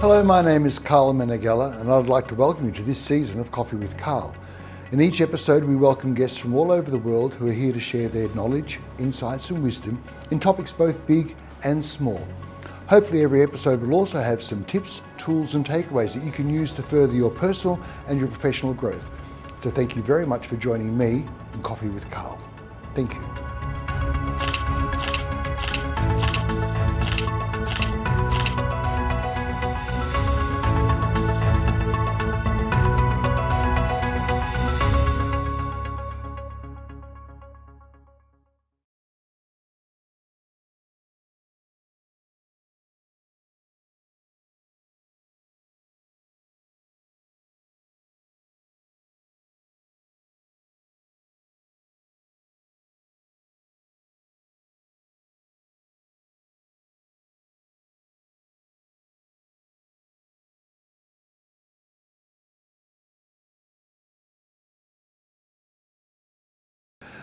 Hello, my name is Karl Meneghella, and I'd like to welcome you to this season of Coffee with Karl. In each episode, we welcome guests from all over the world who are here to share their knowledge, insights and wisdom in topics both big and small. Hopefully every episode will also have some tips, tools and takeaways that you can use to further your personal and your professional growth. So thank you very much for joining me in Coffee with Karl. Thank you.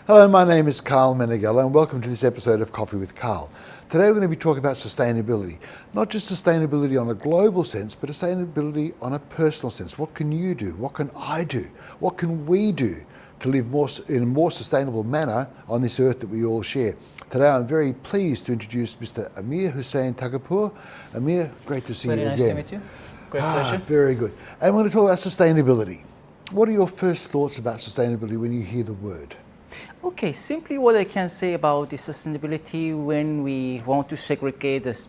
Hello, my name is Karl Meneghella and welcome to this episode of Coffee with Karl. Today we're going to be talking about sustainability. Not just sustainability on a global sense, but sustainability on a personal sense. What can you do? What can I do? What can we do to live in a more sustainable manner on this earth that we all share? Today I'm very pleased to introduce Mr. Amir Hussain Tagapoor. Amir, great to see you again. Very nice to meet you. Great pleasure. Very good. And we're going to talk about sustainability. What are your first thoughts about sustainability when you hear the word? Okay, simply what I can say about the sustainability when we want to segregate this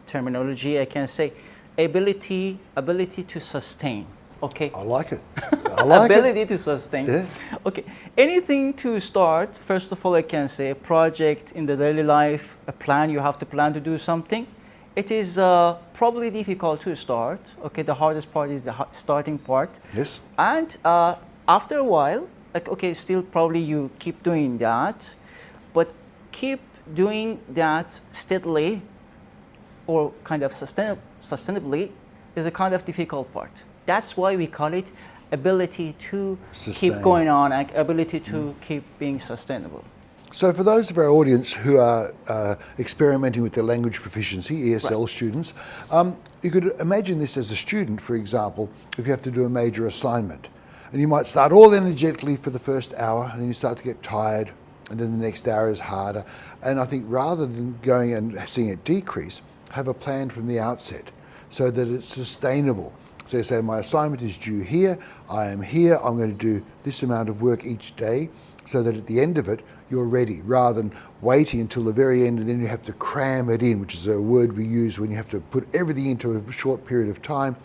terminology, I can say ability to sustain. Okay. I like it. I like ability to sustain. Yeah. Okay. Anything to start, first of all, I can say a project in the daily life, a plan, you have to plan to do something. It is probably difficult to start. Okay, the hardest part is the starting part. Yes. And after a while, okay, still probably you keep doing that, but keep doing that steadily or kind of sustainably is a kind of difficult part. That's why we call it ability to keep going on and ability to keep being sustainable. So for those of our audience who are experimenting with their language proficiency, ESL students, you could imagine this as a student, for example, if you have to do a major assignment. And you might start all energetically for the first hour, and then you start to get tired, and then the next hour is harder. And I think rather than going and seeing it decrease, have a plan from the outset so that it's sustainable. So you say, my assignment is due here, I am here, I'm going to do this amount of work each day, so that at the end of it, you're ready, rather than waiting until the very end and then you have to cram it in, which is a word we use when you have to put everything into a short period of time.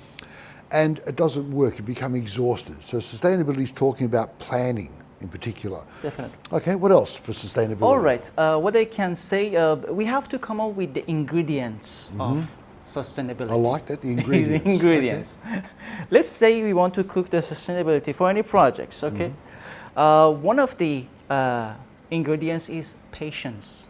And it doesn't work, you become exhausted. So sustainability is talking about planning in particular. Definitely. Okay, what else for sustainability? All right, what I can say, we have to come up with the ingredients of sustainability. I like that, the ingredients. The ingredients. Okay. Let's say we want to cook the sustainability for any projects, okay? One of the ingredients is patience,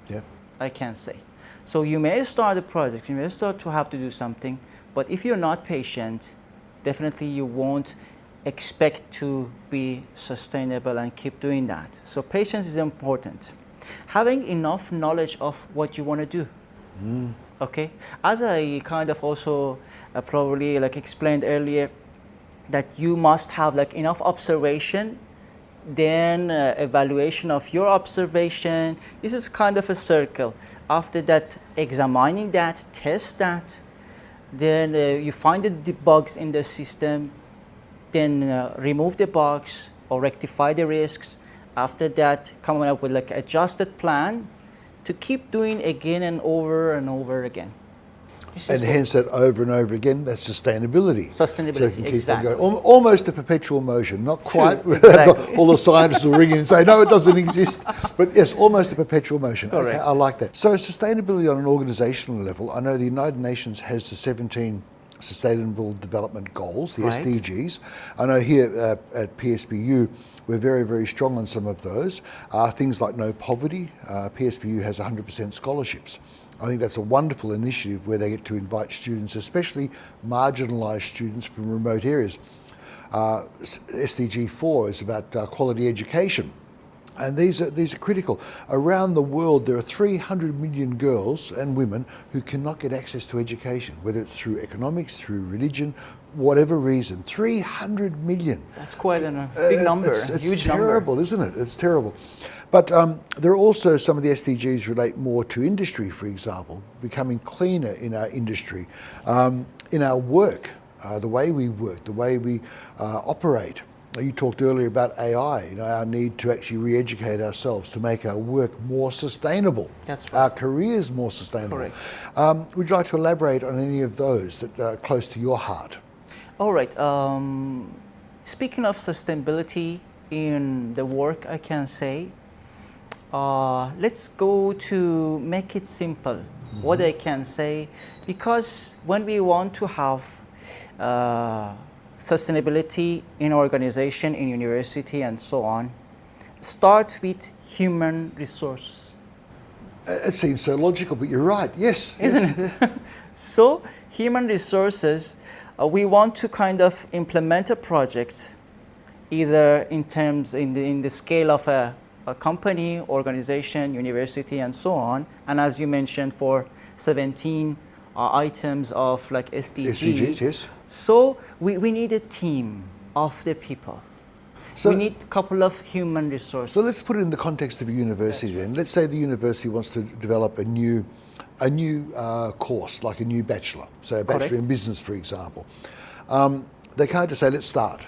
I can say. So you may start a project, you may start to have to do something, but if you're not patient, definitely you won't expect to be sustainable and keep doing that. So patience is important. Having enough knowledge of what you want to do. Okay, as I kind of also probably explained earlier, that you must have enough observation, then evaluation of your observation. This is kind of a circle. After that, examining that, test that, then you find the bugs in the system, then remove the bugs or rectify the risks. After that, coming up with adjusted plan to keep doing again and over again. And hence that over and over again, that's sustainability. Sustainability, so you can keep exactly. on going. Almost a perpetual motion, not quite. Exactly. All the scientists will ring in and say, no, it doesn't exist. But yes, almost a perpetual motion. Okay, I like that. So sustainability on an organizational level, I know the United Nations has the 17 Sustainable Development Goals, the SDGs. I know here at PSBU, we're very, very strong on some of those. Things like no poverty. PSBU has 100% scholarships. I think that's a wonderful initiative where they get to invite students, especially marginalised students from remote areas. SDG 4 is about quality education. And these are critical. Around the world, there are 300 million girls and women who cannot get access to education, whether it's through economics, through religion, whatever reason. 300 million. That's quite a big number. It's huge terrible, number. Isn't it? It's terrible. But there are also some of the SDGs relate more to industry, for example, becoming cleaner in our industry, in our work, the way we work, the way we operate. You talked earlier about AI, our need to actually re-educate ourselves to make our work more sustainable, That's right. our careers more sustainable. Correct. Would you like to elaborate on any of those that are close to your heart? All right. Speaking of sustainability in the work, I can say, let's go to make it simple. What I can say, because when we want to have sustainability in organization, in university, and so on, start with human resources. It seems so logical, but you're right. Yes. Isn't it? So, human resources, we want to kind of implement a project, either in terms in the scale of a company, organization, university, and so on. And as you mentioned, for 17 items of like SDGs. Yes. So we need a team of the people. So we need a couple of human resources. So let's put it in the context of a university then. Let's say the university wants to develop a new course, like a new bachelor, so a bachelor in business, for example. They can't just say, let's start.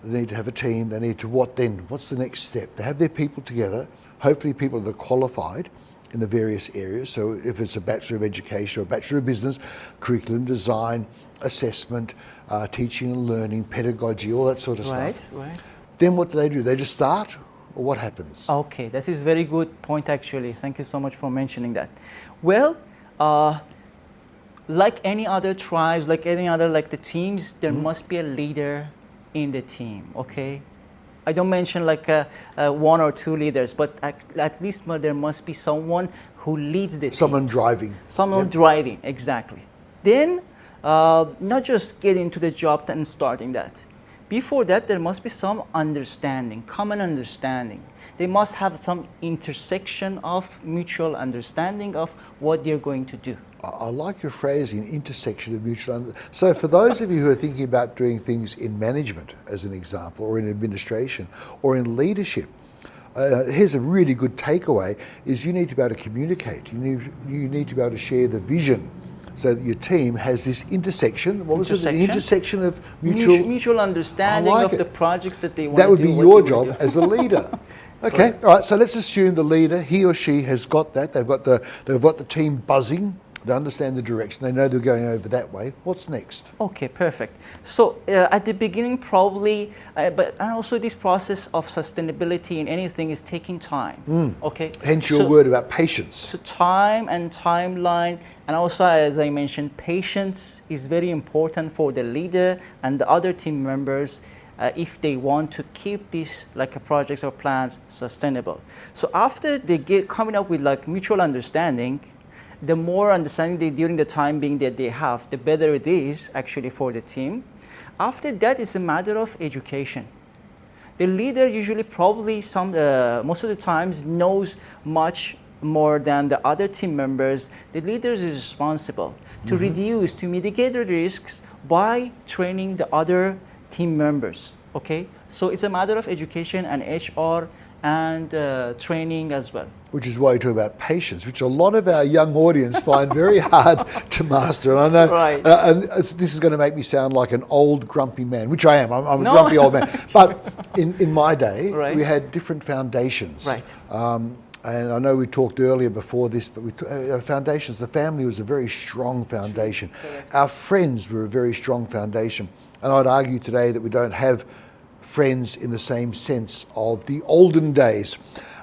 They need to have a team. They need to, what then? What's the next step? They have their people together, hopefully people that are qualified in the various areas. So if it's a Bachelor of Education or a Bachelor of Business, curriculum design, assessment, teaching and learning, pedagogy, all that sort of stuff. Right. Then what do? They just start, or what happens? Okay, that is a very good point actually. Thank you so much for mentioning that. Well, like any other tribes, like any other the teams, there must be a leader in the team, okay? I don't mention one or two leaders, but at least there must be someone who leads the team. Someone driving. Someone driving, exactly. Then, not just get into the job and starting that. Before that, there must be some understanding, common understanding. They must have some intersection of mutual understanding of what they're going to do. I like your phrasing, intersection of mutual understanding. So for those of you who are thinking about doing things in management, as an example, or in administration, or in leadership, here's a really good takeaway, is you need to be able to communicate. You need to be able to share the vision so that your team has this intersection. What was it? The intersection of mutual understanding of the projects that they want to do. That would be your job as a leader. Okay, all right, so let's assume the leader, he or she has got that. They've got the team buzzing. They understand the direction. They know they're going over that way. What's next? Okay, perfect. So at the beginning, probably, and also this process of sustainability in anything is taking time. Okay. Hence your word about patience. So time and timeline, and also as I mentioned, patience is very important for the leader and the other team members if they want to keep these projects or plans sustainable. So after they get coming up with mutual understanding, the more understanding during the time being that they have, the better it is actually for the team. After that, it's a matter of education. The leader usually probably most of the times knows much more than the other team members. The leader is responsible to reduce, to mitigate the risks by training the other team members. Okay, so it's a matter of education and HR and training as well. Which is why you talk about patience, which a lot of our young audience find very hard to master. And I know, and this is going to make me sound like an old grumpy man, which I am. I'm a grumpy old man. But in my day, we had different foundations. Right. And I know we talked earlier before this, but foundations, the family was a very strong foundation. Correct. Our friends were a very strong foundation. And I'd argue today that we don't have friends in the same sense of the olden days.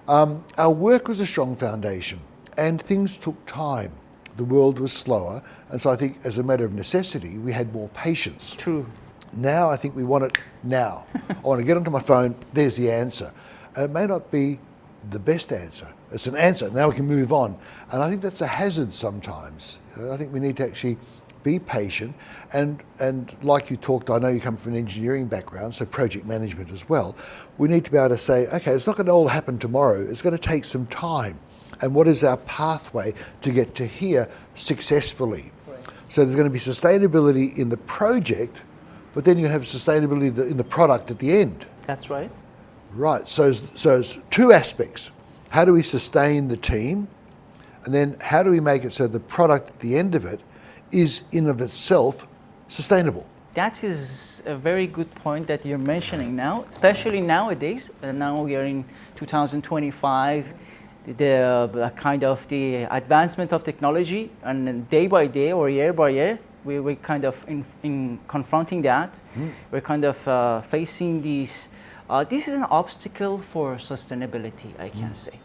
Our work was a strong foundation, and things took time. The world was slower, and so I think as a matter of necessity, we had more patience. True. Now I think we want it now. I want to get onto my phone, there's the answer. And it may not be the best answer. It's an answer, now we can move on. And I think that's a hazard sometimes. I think we need to actually be patient, and like you talked, I know you come from an engineering background, so project management as well. We need to be able to say, okay, it's not going to all happen tomorrow. It's going to take some time. And what is our pathway to get to here successfully? Right. So there's going to be sustainability in the project, but then you have sustainability in the product at the end. That's right. Right. So it's two aspects. How do we sustain the team? And then how do we make it so the product at the end of it is in of itself sustainable? That is a very good point that you're mentioning now, especially nowadays. Now we are in 2025. The kind of the advancement of technology, and day by day or year by year, we're kind of in confronting that. We're kind of facing these. This is an obstacle for sustainability, I can say.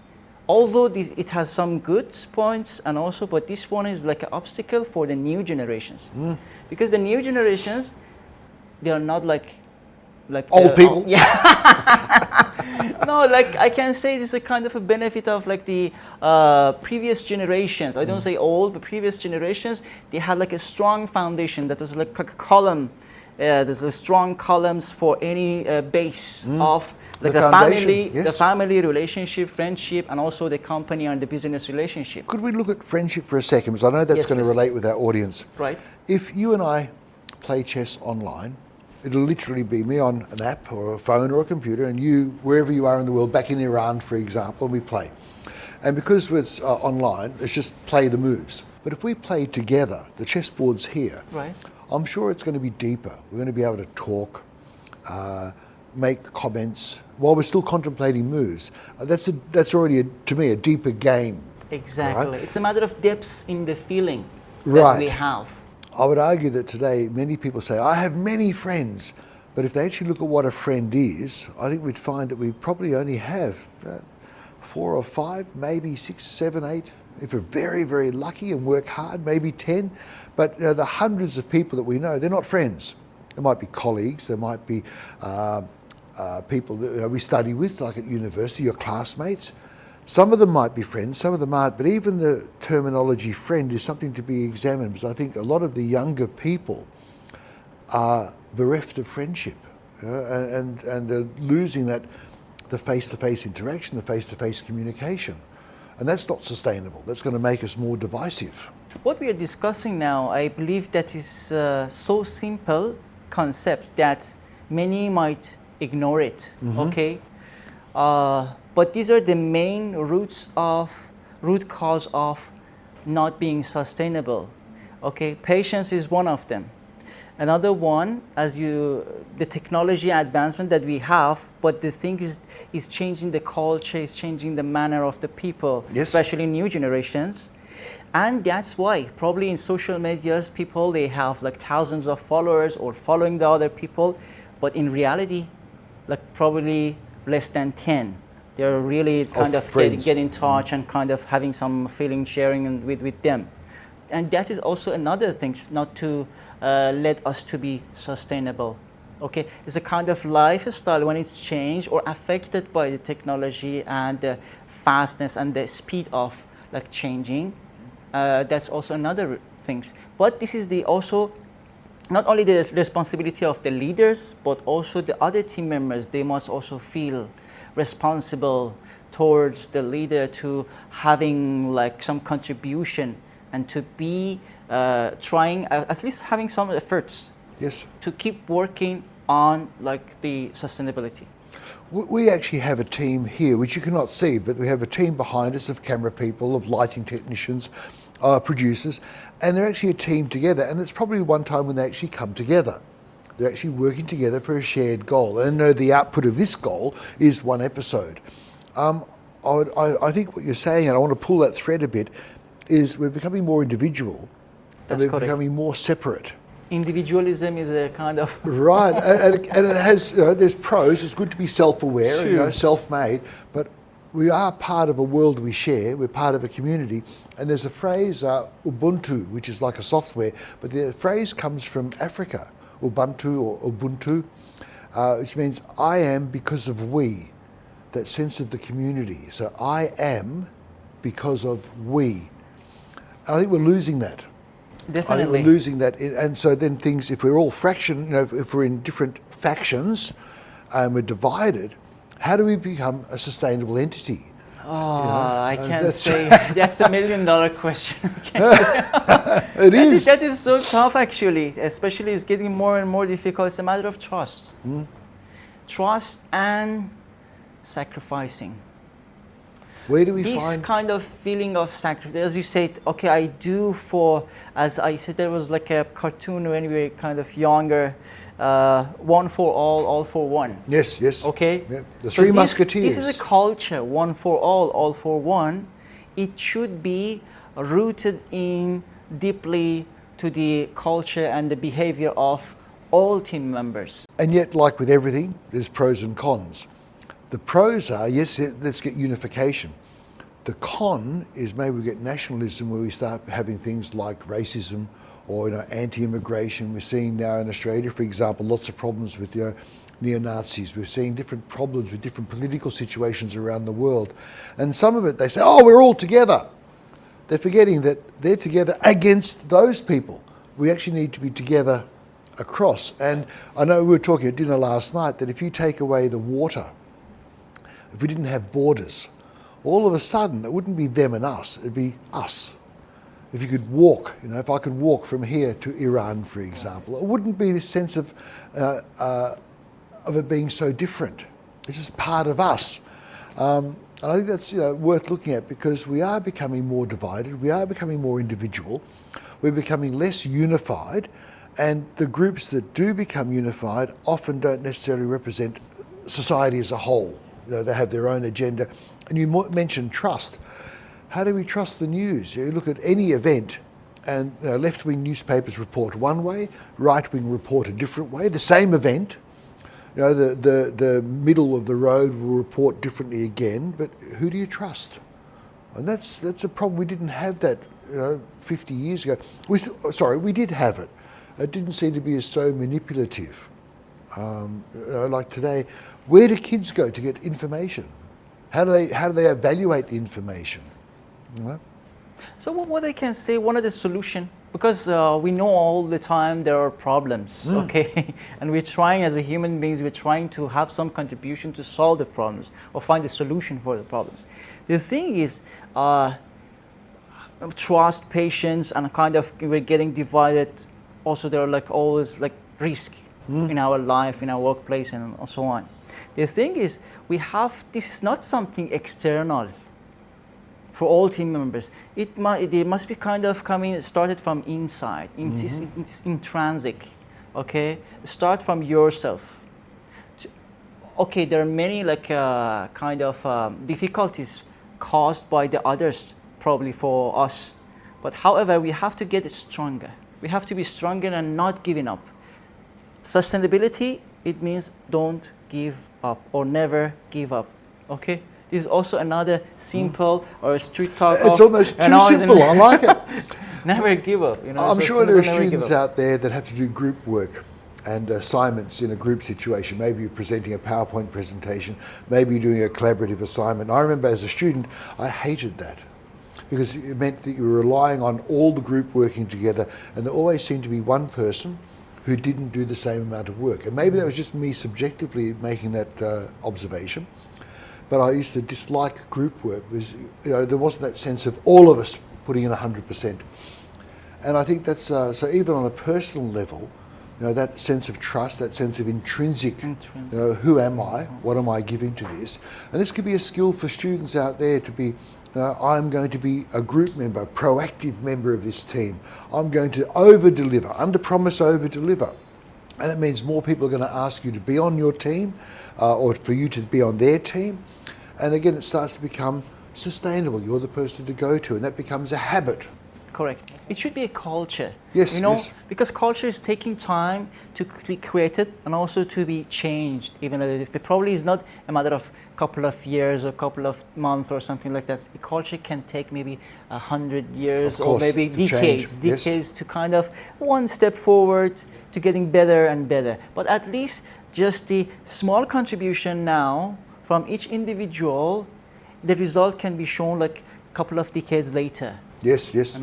Although it has some good points, and also, but this one is like an obstacle for the new generations, because the new generations, they are not like old people. Yeah. No, like I can say this is a kind of a benefit of like the previous generations. I don't say old, but previous generations, they had like a strong foundation that was like a column. There's a strong columns for any base of like the family, yes. The family relationship, friendship, and also the company and the business relationship. Could we look at friendship for a second? Because I know that's going to relate with our audience. Right. If you and I play chess online, it'll literally be me on an app or a phone or a computer, and you, wherever you are in the world, back in Iran, for example, and we play. And because it's online, it's just play the moves. But if we play together, the chessboard's here, right. I'm sure it's going to be deeper. We're going to be able to talk, make comments, while we're still contemplating moves. That's already, to me, a deeper game. Exactly. Right? It's a matter of depths in the feeling that right. we have. I would argue that today many people say, I have many friends. But if they actually look at what a friend is, I think we'd find that we probably only have 4 or 5, maybe 6, 7, 8. If we're very, very lucky and work hard, maybe 10. But the hundreds of people that we know, they're not friends. There might be colleagues, there might be people that we study with, like at university, your classmates. Some of them might be friends, some of them aren't, but even the terminology friend is something to be examined, because I think a lot of the younger people are bereft of friendship, and they're losing the face-to-face interaction, the face-to-face communication. And that's not sustainable. That's going to make us more divisive. What we are discussing now, I believe that is so simple concept that many might ignore it, okay? But these are the main root cause of not being sustainable. Okay, patience is one of them. Another one, the technology advancement that we have, but the thing is changing the culture, is changing the manner of the people, yes. Especially new generations. And that's why probably in social medias, people, they have like thousands of followers or following the other people, but in reality, like probably less than 10. They're really kind of get in touch and kind of having some feeling sharing with them. And that is also another thing, not to let us to be sustainable. Okay, it's a kind of lifestyle when it's changed or affected by the technology and the fastness and the speed of like changing. That's also another thing. But this is also not only the responsibility of the leaders, but also the other team members. They must also feel responsible towards the leader, to having like some contribution and to be trying, at least having some efforts, yes, to keep working on like the sustainability. We actually have a team here, which you cannot see, but we have a team behind us of camera people, of lighting technicians, producers, and they're actually a team together, and it's probably one time when they actually come together. They're actually working together for a shared goal, and know the output of this goal is one episode. I think what you're saying, and I want to pull that thread a bit, is we're becoming more individual, and we're becoming more separate. Individualism is a kind of right, and it has, there's pros. It's good to be self-aware, self-made, but we are part of a world we share. We're part of a community, and there's a phrase, Ubuntu, which is like a software, but the phrase comes from Africa, Ubuntu or Ubuntu, which means I am because of we, that sense of the community. So I am because of we. And I think we're losing that. Definitely. I think we're losing that. And so then things, if we're all if we're in different factions and we're divided, how do we become a sustainable entity? I can't say. That's $1 million question. It is. That is so tough, actually. Especially, it's getting more and more difficult. It's a matter of trust. Trust and sacrificing. Where do we this find kind of feeling of sacrifice? As you said, okay, I do for, as I said, there was like a cartoon when we were kind of younger, one for all for one. Yes, yes. Okay? Yeah. The Three Musketeers. This is a culture, one for all for one. It should be rooted in deeply to the culture and the behavior of all team members. And yet, like with everything, there's pros and cons. The pros are, yes, let's get unification. The con is maybe we get nationalism where we start having things like racism or anti-immigration. We're seeing now in Australia, for example, lots of problems with neo-Nazis. We're seeing different problems with different political situations around the world. And some of it, they say, oh, we're all together. They're forgetting that they're together against those people. We actually need to be together across. And I know we were talking at dinner last night that if you take away the water, if we didn't have borders, all of a sudden it wouldn't be them and us, it'd be us. If you could walk, if I could walk from here to Iran, for example, it wouldn't be this sense of it being so different. It's just part of us. And I think that's worth looking at because we are becoming more divided, we are becoming more individual, we're becoming less unified, and the groups that do become unified often don't necessarily represent society as a whole. They have their own agenda. And you mentioned trust. How do we trust the news? You look at any event and left-wing newspapers report one way, right-wing report a different way. The same event, the middle of the road will report differently again, but who do you trust? And that's a problem. We didn't have that 50 years ago. We did have it. It didn't seem to be so manipulative. Like today, where do kids go to get information? How do they evaluate the information? So what I can say, one of the solution, because we know all the time there are problems, okay? And we're trying as a human beings, we're trying to have some contribution to solve the problems or find a solution for the problems. The thing is, trust, patience, and kind of we're getting divided. Also, there are always risk in our life, in our workplace, and so on. The thing is, this is not something external for all team members. It must be kind of started from inside. It's intrinsic, okay? Start from yourself. Okay, there are many difficulties caused by the others, probably for us. But however, we have to get stronger. We have to be stronger and not giving up. Sustainability, it means don't give up or never give up. Okay? This is also another simple or a street talk. It's almost too simple. I like it. Never give up. I'm sure there are students out there that have to do group work and assignments in a group situation. Maybe you're presenting a PowerPoint presentation. Maybe you're doing a collaborative assignment. I remember as a student, I hated that because it meant that you were relying on all the group working together, and there always seemed to be one person who didn't do the same amount of work. And maybe that was just me subjectively making that observation. But I used to dislike group work. There wasn't that sense of all of us putting in 100%. And I think that's, so even on a personal level, that sense of trust, that sense of intrinsic, who am I, what am I giving to this? And this could be a skill for students out there to be, I'm going to be a group member, a proactive member of this team. I'm going to over-deliver, under-promise, over-deliver. And that means more people are going to ask you to be on your team or for you to be on their team. And again, it starts to become sustainable. You're the person to go to, and that becomes a habit. Correct. It should be a culture. Yes, yes. Because culture is taking time to be created and also to be changed. Even though it probably is not a matter of a couple of years or a couple of months or something like that. The culture can take maybe 100 years or maybe decades to kind of one step forward to getting better and better. But at least just the small contribution now from each individual, the result can be shown like a couple of decades later. Yes, yes.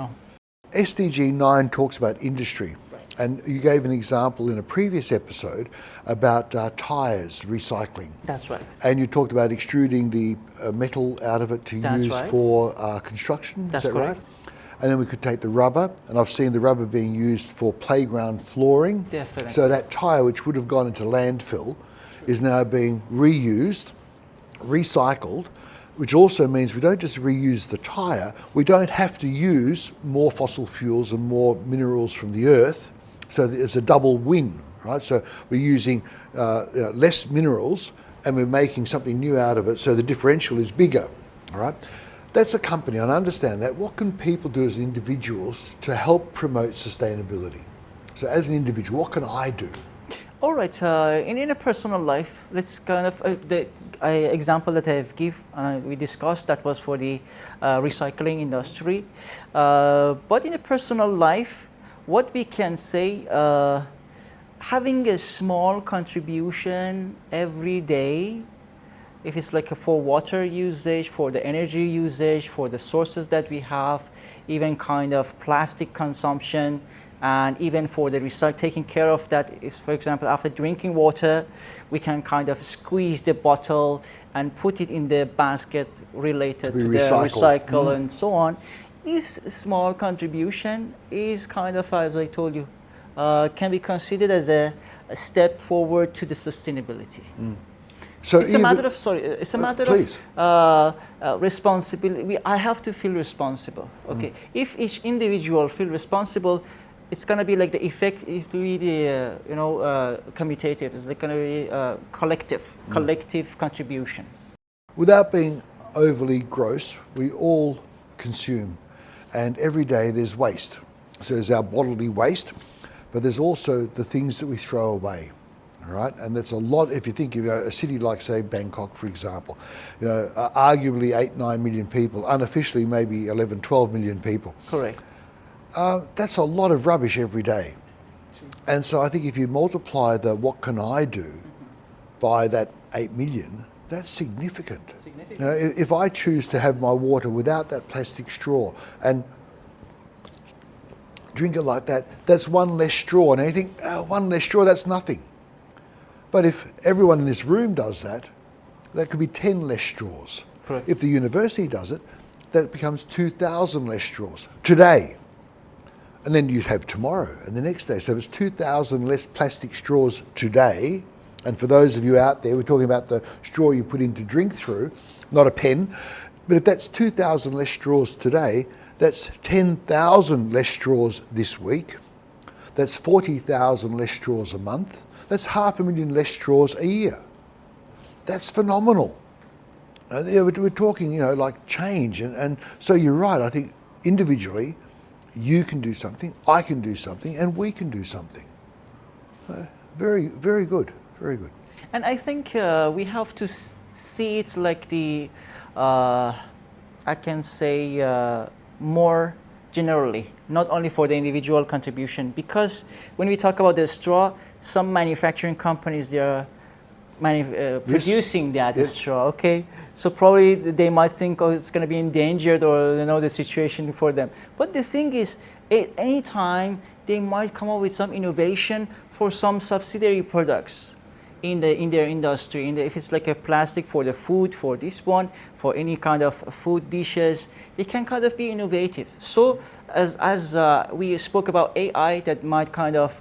SDG 9 talks about industry. And you gave an example in a previous episode about tyres recycling. That's right. And you talked about extruding the metal out of it to use for construction. That's is that correct. right? And then we could take the rubber, and I've seen the rubber being used for playground flooring. Definitely. So that tyre, which would have gone into landfill, is now being reused, recycled, which also means we don't just reuse the tyre, we don't have to use more fossil fuels and more minerals from the earth. So it's a double win, right? So we're using less minerals and we're making something new out of it, so the differential is bigger, all right? That's a company, and I understand that. What can people do as individuals to help promote sustainability? So as an individual, what can I do? All right, in a personal life, let's kind of, the example that I've we discussed, that was for the recycling industry. But in a personal life, what we can say, having a small contribution every day, if it's like for water usage, for the energy usage, for the sources that we have, even kind of plastic consumption, and even for the taking care of that, if, for example, after drinking water, we can kind of squeeze the bottle and put it in the basket related to the recycle and so on. This small contribution is kind of, as I told you, can be considered as a step forward to the sustainability. So it's a matter of, it's a matter of responsibility. I have to feel responsible. Okay, if each individual feel responsible, it's going to be like the effect. It will be the commutative. It's going to be collective contribution. Without being overly gross, we all consume, and every day there's waste. So there's our bodily waste, but there's also the things that we throw away. All right, and that's a lot. If you think of a city like, say, Bangkok, for example, arguably 8-9 million people, unofficially maybe 11-12 million people. Correct. That's a lot of rubbish every day. And so I think if you multiply the what can I do by that 8 million, that's significant. If I choose to have my water without that plastic straw and drink it like that, that's one less straw. And you think, one less straw, that's nothing. But if everyone in this room does that, that could be 10 less straws. Correct. If the university does it, that becomes 2,000 less straws today. And then you have tomorrow and the next day. So if it's 2,000 less plastic straws today, and for those of you out there, we're talking about the straw you put in to drink through, not a pen. But if that's 2,000 less straws today, that's 10,000 less straws this week. That's 40,000 less straws a month. That's 500,000 less straws a year. That's phenomenal. We're talking, like change. And so you're right. I think individually, you can do something, I can do something, and we can do something. Very, very good. Very good. And I think we have to see it like the, I can say, more generally, not only for the individual contribution, because when we talk about the straw, some manufacturing companies, they are producing that straw, okay? So probably they might think, oh, it's going to be endangered, or the situation for them. But the thing is, at any time, they might come up with some innovation for some subsidiary products in their industry. If it's like a plastic for the food, for this one, for any kind of food dishes, they can kind of be innovative. So as we spoke about AI, that might kind of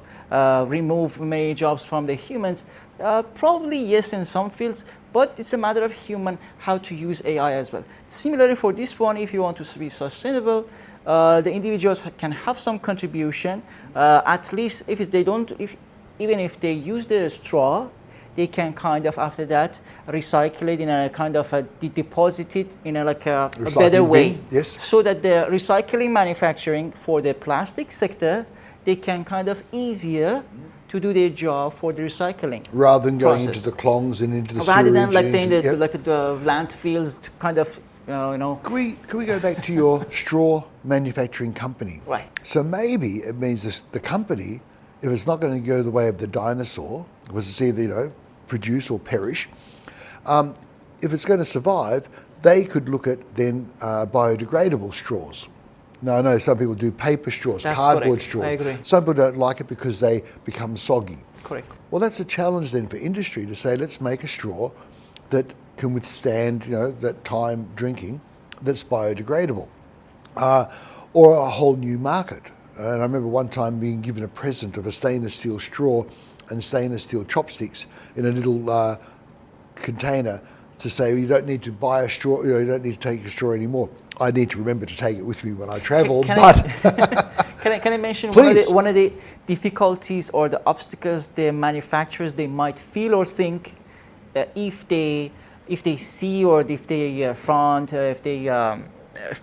remove many jobs from the humans, probably yes in some fields, but it's a matter of human how to use AI as well. Similarly for this one, if you want to be sustainable, the individuals can have some contribution. At least even if they use the straw, they can kind of after that recycle it in a kind of deposit it in a better way. Yes. So that the recycling manufacturing for the plastic sector, they can kind of easier to do their job for the recycling. Rather than going process. into the clongs and into the Rather sewage. than the landfills to kind of, Can we go back to your straw manufacturing company? Right. So maybe it means the company, if it's not going to go the way of the dinosaur, because it's either, produce or perish, if it's going to survive, they could look at then biodegradable straws. No, some people do paper straws, That's cardboard correct. straws. I agree. Some people don't like it because they become soggy. Correct. Well, that's a challenge then for industry to say, let's make a straw that can withstand, that time drinking, that's biodegradable, or a whole new market. And I remember one time being given a present of a stainless steel straw and stainless steel chopsticks in a little container to say, you don't need to buy a straw, you don't need to take your straw anymore. I need to remember to take it with me when I travel, Can I mention one of the difficulties or the obstacles the manufacturers they might feel or think if they see or if they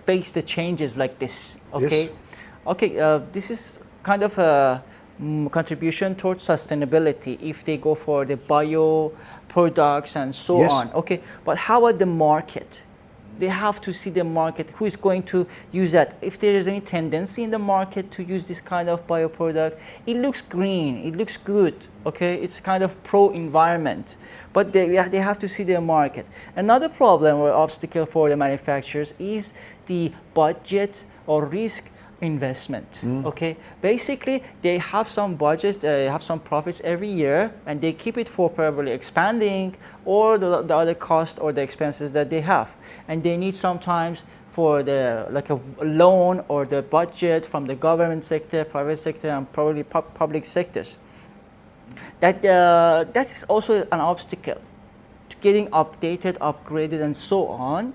face the changes like this? Okay. Yes. Okay. This is kind of a contribution towards sustainability if they go for the bio products and so Yes. on. Okay. But how about the market? They have to see the market, who is going to use that. If there is any tendency in the market to use this kind of bioproduct, it looks green, it looks good, okay? It's kind of pro-environment, but they have to see their market. Another problem or obstacle for the manufacturers is the budget or risk investment, okay? Basically, they have some budgets, they have some profits every year, and they keep it for probably expanding or the other cost or the expenses that they have. And they need sometimes for the like a loan or the budget from the government sector, private sector, and probably public sectors. That is also an obstacle to getting updated, upgraded, and so on.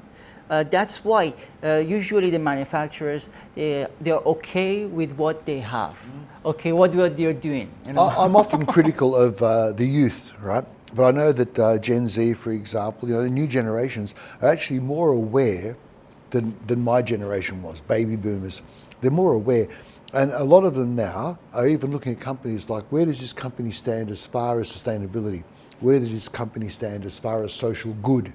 That's why usually the manufacturers they're okay with what they have, okay, what they're doing. I'm often critical of the youth, right? But I know that Gen Z, for example, the new generations are actually more aware than my generation was, baby boomers. They're more aware. And a lot of them now are even looking at companies like, where does this company stand as far as sustainability? Where does this company stand as far as social good?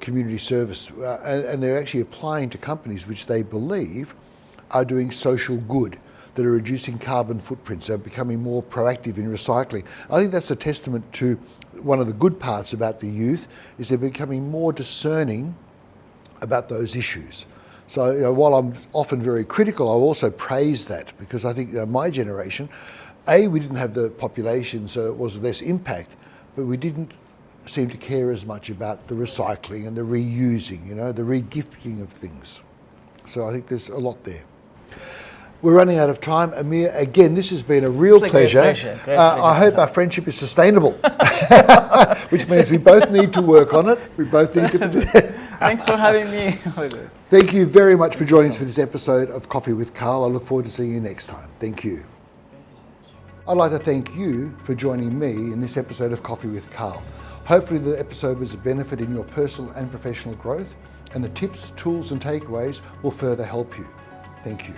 Community service, and they're actually applying to companies which they believe are doing social good, that are reducing carbon footprints, are becoming more proactive in recycling. I think that's a testament to one of the good parts about the youth, is they're becoming more discerning about those issues. So while I'm often very critical, I also praise that, because I think my generation, we didn't have the population, so it was less impact, but we didn't seem to care as much about the recycling and the reusing, the re-gifting of things. So I think there's a lot there. We're running out of time. Amir, again, this has been a real pleasure. Great pleasure. I hope our friendship is sustainable, which means we both need to work on it. We both need to... Thanks for having me. Thank you very much for joining us for this episode of Coffee with Karl. I look forward to seeing you next time. Thank you. I'd like to thank you for joining me in this episode of Coffee with Karl. Hopefully the episode was a benefit in your personal and professional growth, and the tips, tools and takeaways will further help you. Thank you.